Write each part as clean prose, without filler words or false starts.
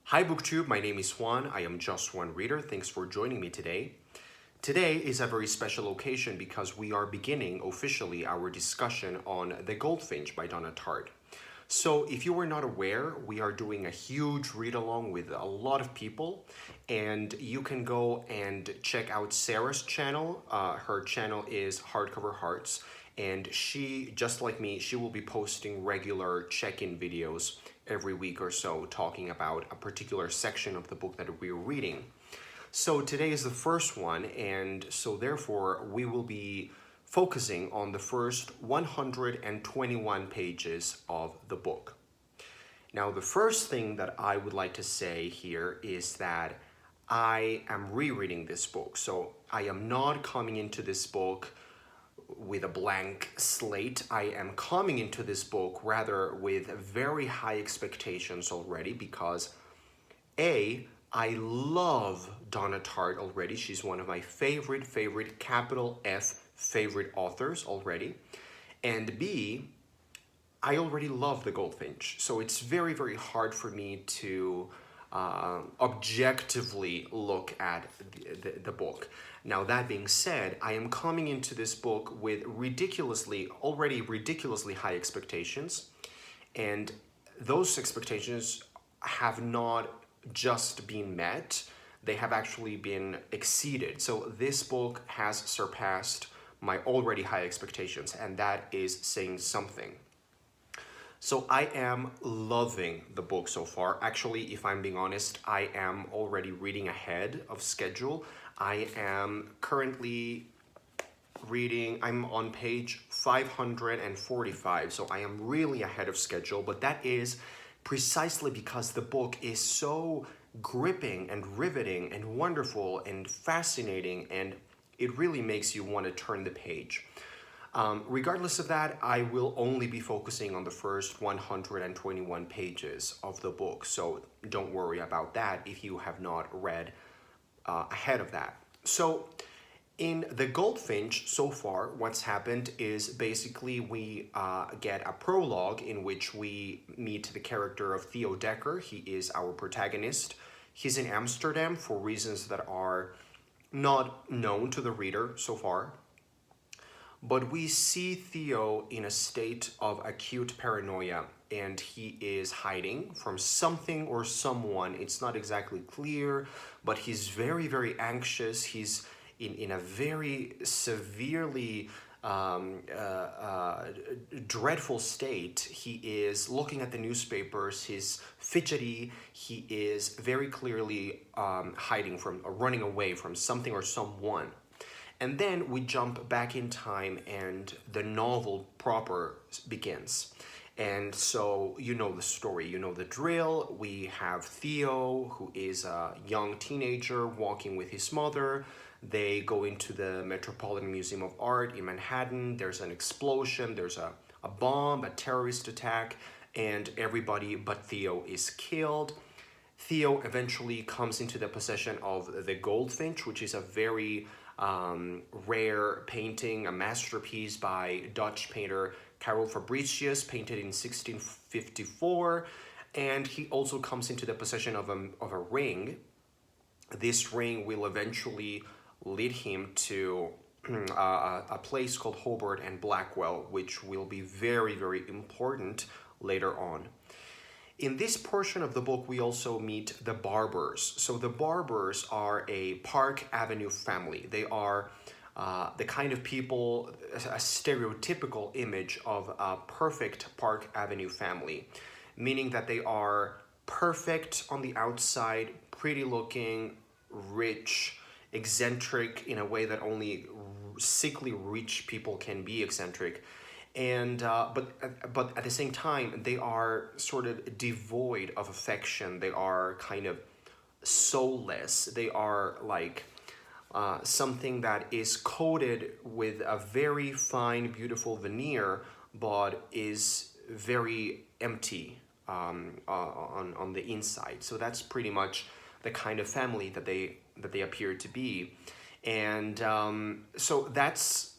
Hi BookTube, my name is Juan. I am just one reader. Thanks for joining me today. Today is a very special occasion because we are beginning officially our discussion on The Goldfinch by Donna Tartt. So if you were not aware, we are doing a huge read-along with a lot of people, and you can go and check out Sarah's channel. Her channel is Hardcover Hearts, and she, just like me, she will be posting regular check-in videos every week or so talking about a particular section of the book that we're reading. So today is the first one, and so therefore we will be focusing on the first 121 pages of the book. Now, the first thing that I would like to say here is that I am rereading this book. So I am not coming into this book with a blank slate. I am coming into this book rather with very high expectations already because I love Donna Tartt already. She's one of my favorite, capital F, favorite authors already. And B, I already love The Goldfinch. So it's very hard for me to objectively look at the book. Now, that being said, I am coming into this book with already ridiculously high expectations. And those expectations have not just been met, they have actually been exceeded. So this book has surpassed my already high expectations, and that is saying something. So I am loving the book so far. Actually, if I'm being honest, I am already reading ahead of schedule. I am currently I'm on page 545, so I am really ahead of schedule, but that is precisely because the book is so gripping and riveting and wonderful and fascinating, and it really makes you want to turn the page. Regardless of that, I will only be focusing on the first 121 pages of the book, so don't worry about that if you have not read ahead of that. So in The Goldfinch, so far, what's happened is basically we get a prologue in which we meet the character of Theo Decker. He is our protagonist. He's in Amsterdam for reasons that are not known to the reader so far. But we see Theo in a state of acute paranoia, and he is hiding from something or someone. It's not exactly clear, but he's very anxious. He's in a very severely dreadful state. He is looking at the newspapers, he's fidgety, he is very clearly hiding from or running away from something or someone. And then we jump back in time and the novel proper begins. And so you know the story, you know the drill. We have Theo, who is a young teenager walking with his mother. They go into the Metropolitan Museum of Art in Manhattan. There's an explosion, there's a bomb, a terrorist attack, and everybody but Theo is killed. Theo eventually comes into the possession of the Goldfinch, which is a very rare painting, a masterpiece by Dutch painter Karel Fabricius, painted in 1654. And he also comes into the possession of a ring. This ring will eventually lead him to a place called Hobart and Blackwell, which will be very important later on. In this portion of the book, we also meet the Barbers. So the Barbers are a Park Avenue family. They are the kind of people, a stereotypical image of a perfect Park Avenue family, meaning that they are perfect on the outside, pretty looking, rich, eccentric in a way that only sickly rich people can be eccentric. And but at the same time, they are sort of devoid of affection. They are kind of soulless. They are like something that is coated with a very fine, beautiful veneer, but is very empty on the inside. So that's pretty much the kind of family that they appear to be. And so that's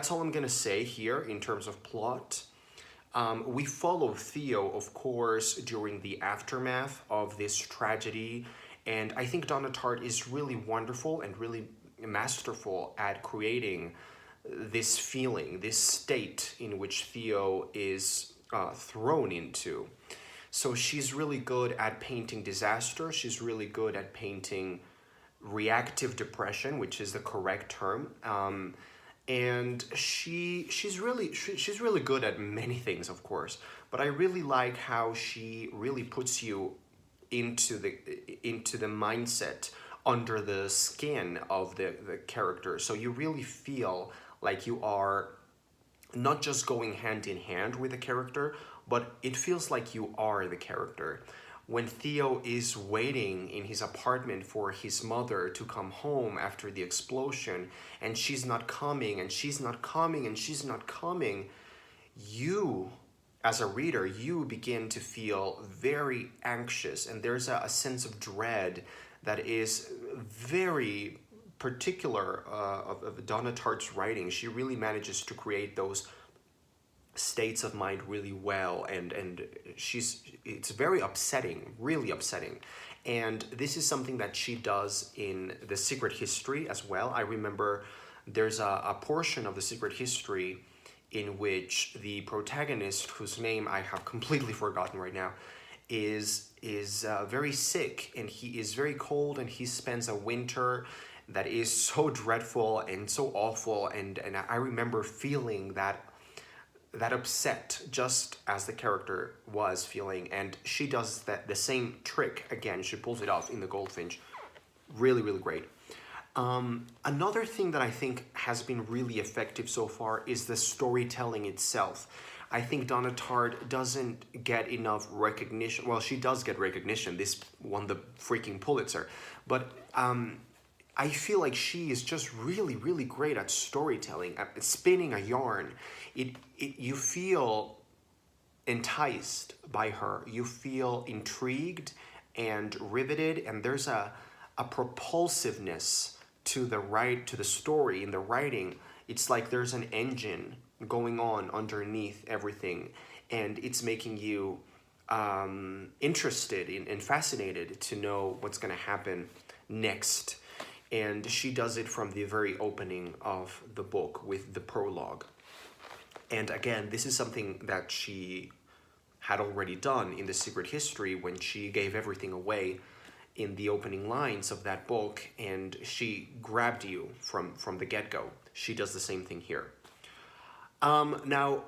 all I'm gonna say here in terms of plot. We follow Theo, of course, during the aftermath of this tragedy, and I think Donna Tartt is really wonderful and really masterful at creating this feeling, this state in which Theo is thrown into. So she's really good at painting disaster. She's really good at painting reactive depression, which is the correct term. And she's really good at many things, of course. But I really like how she really puts you into the mindset under the skin of the character. So you really feel like you are not just going hand in hand with the character, but it feels like you are the character. When Theo is waiting in his apartment for his mother to come home after the explosion, and she's not coming, and she's not coming, and she's not coming, you, as a reader, you begin to feel very anxious, and there's a sense of dread that is very particular of Donna Tartt's writing. She really manages to create those states of mind really well, and it's very upsetting, really upsetting. And this is something that she does in The Secret History as well. I remember there's a portion of The Secret History in which the protagonist, whose name I have completely forgotten right now, is very sick, and he is very cold, and he spends a winter that is so dreadful and so awful, and I remember feeling that upset just as the character was feeling, and she does the same trick again. She pulls it off in The Goldfinch. Really, really great. Another thing that I think has been really effective so far is the storytelling itself. I think Donna Tartt doesn't get enough recognition. Well, she does get recognition. This won the freaking Pulitzer. But I feel like she is just really, really great at storytelling, at spinning a yarn. You feel enticed by her. You feel intrigued and riveted, and there's a propulsiveness to the story in the writing. It's like there's an engine going on underneath everything, and it's making you interested and fascinated to know what's going to happen next. And she does it from the very opening of the book with the prologue. And again, this is something that she had already done in The Secret History when she gave everything away in the opening lines of that book, and she grabbed you from the get-go. She does the same thing here. Now,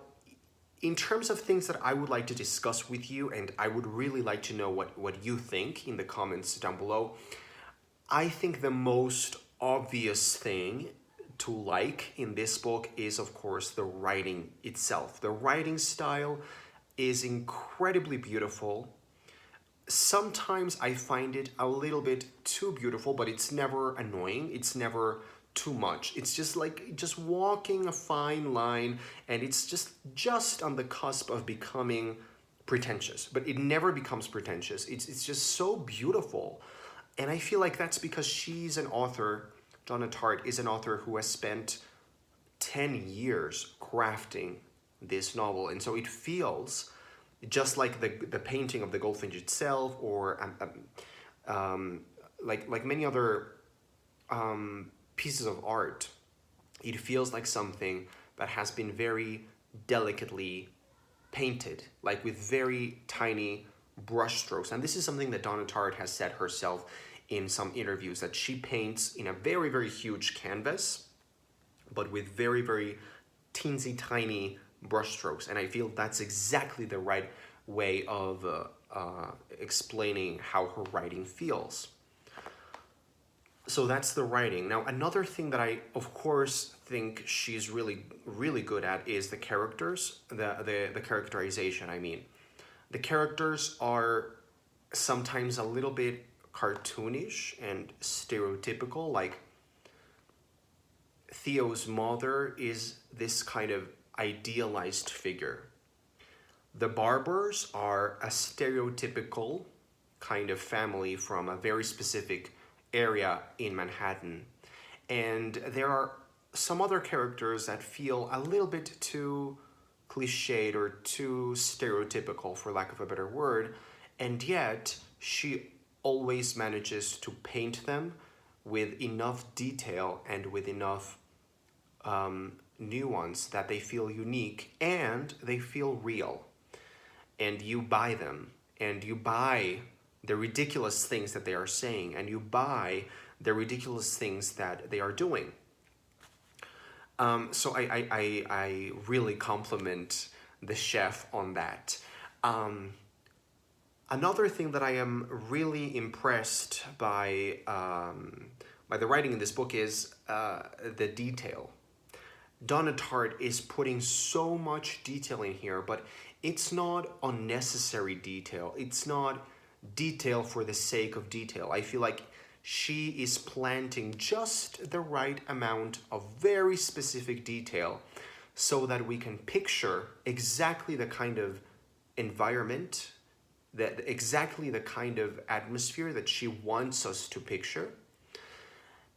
in terms of things that I would like to discuss with you, and I would really like to know what you think in the comments down below, I think the most obvious thing to like in this book is, of course, the writing itself. The writing style is incredibly beautiful. Sometimes I find it a little bit too beautiful, but it's never annoying. It's never too much. It's just walking a fine line, and it's just on the cusp of becoming pretentious, but it never becomes pretentious. It's just so beautiful. And I feel like that's because she's an author, Donna Tartt is an author who has spent 10 years crafting this novel. And so it feels just like the painting of the Goldfinch itself, or like many other pieces of art. It feels like something that has been very delicately painted, like with very tiny brushstrokes. And this is something that Donna Tartt has said herself in some interviews, that she paints in a very, very huge canvas, but with very, very teensy tiny brushstrokes. And I feel that's exactly the right way of explaining how her writing feels. So that's the writing. Now, another thing that I, of course, think she's really, really good at is the characters, the characterization, I mean. The characters are sometimes a little bit cartoonish and stereotypical, like Theo's mother is this kind of idealized figure. The Barbers are a stereotypical kind of family from a very specific area in Manhattan. And there are some other characters that feel a little bit too cliched or too stereotypical, for lack of a better word, and yet she always manages to paint them with enough detail and with enough nuance that they feel unique and they feel real. And you buy them, and you buy the ridiculous things that they are saying, and you buy the ridiculous things that they are doing. So I really compliment the chef on that. Another thing that I am really impressed by the writing in this book is the detail. Donna Tartt is putting so much detail in here, but it's not unnecessary detail. It's not detail for the sake of detail. I feel like she is planting just the right amount of very specific detail so that we can picture exactly the kind of environment, exactly the kind of atmosphere that she wants us to picture.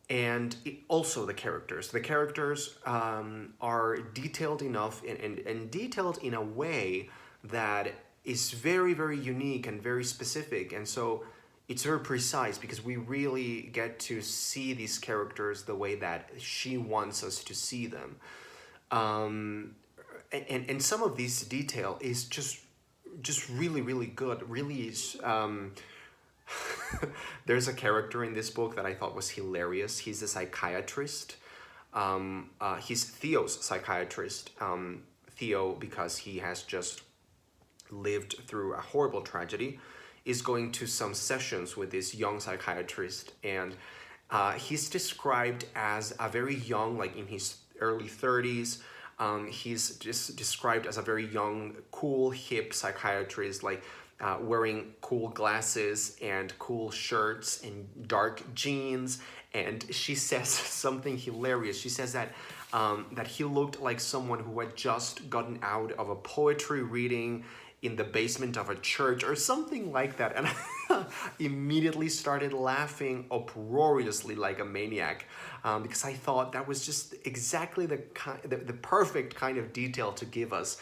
And also the characters. The characters are detailed enough and detailed in a way that is very, very unique and very specific. And so it's very precise because we really get to see these characters the way that she wants us to see them. And some of these detail is just really, really good. Really is... There's a character in this book that I thought was hilarious. He's a psychiatrist. He's Theo's psychiatrist. Theo, because he has just lived through a horrible tragedy, is going to some sessions with this young psychiatrist. And he's described as a very young, like in his early 30s. He's just described as a very young, cool, hip psychiatrist, like wearing cool glasses and cool shirts and dark jeans. And she says something hilarious. She says that that he looked like someone who had just gotten out of a poetry reading in the basement of a church or something like that. And I immediately started laughing uproariously like a maniac because I thought that was just exactly the perfect kind of detail to give us,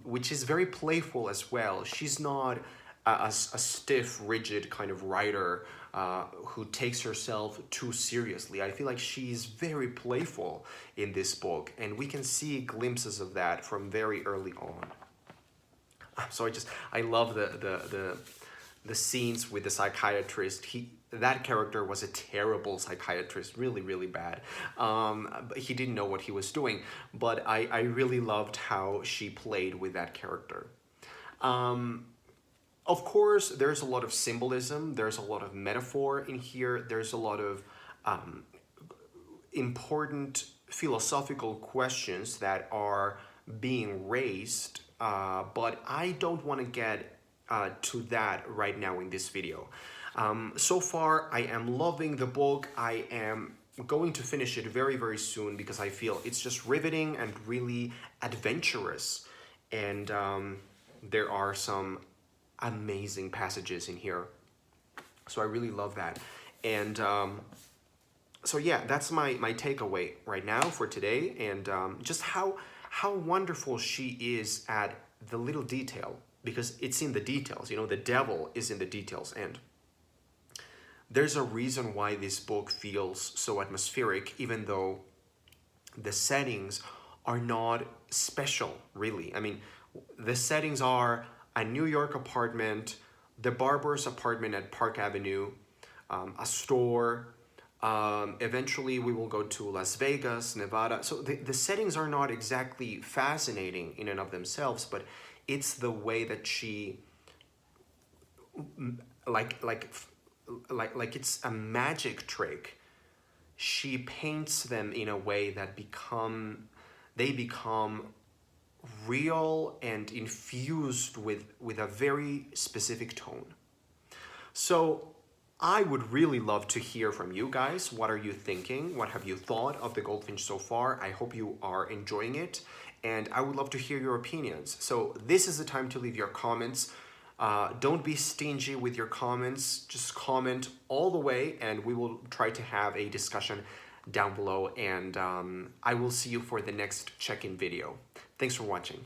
which is very playful as well. She's not a stiff, rigid kind of writer who takes herself too seriously. I feel like she's very playful in this book, and we can see glimpses of that from very early on. So I love the scenes with the psychiatrist. That character was a terrible psychiatrist, really, really bad. But he didn't know what he was doing, but I really loved how she played with that character. Of course, there's a lot of symbolism, there's a lot of metaphor in here, there's a lot of important philosophical questions that are being raised, but I don't want to get to that right now in this video. So far, I am loving the book. I am going to finish it very, very soon because I feel it's just riveting and really adventurous. And there are some amazing passages in here. So I really love that. And so yeah, that's my takeaway right now for today. And just how wonderful she is at the little detail, because it's in the details. You know, the devil is in the details. And there's a reason why this book feels so atmospheric, even though the settings are not special, really. I mean, the settings are a New York apartment, the barber's apartment at Park Avenue, a store. Eventually, we will go to Las Vegas, Nevada. So the settings are not exactly fascinating in and of themselves, but it's the way that she, like it's a magic trick. She paints them in a way that they become real and infused with a very specific tone. So I would really love to hear from you guys. What are you thinking? What have you thought of the Goldfinch so far? I hope you are enjoying it, and I would love to hear your opinions. So this is the time to leave your comments. Don't be stingy with your comments. Just comment all the way, and we will try to have a discussion down below. And I will see you for the next check-in video. Thanks for watching.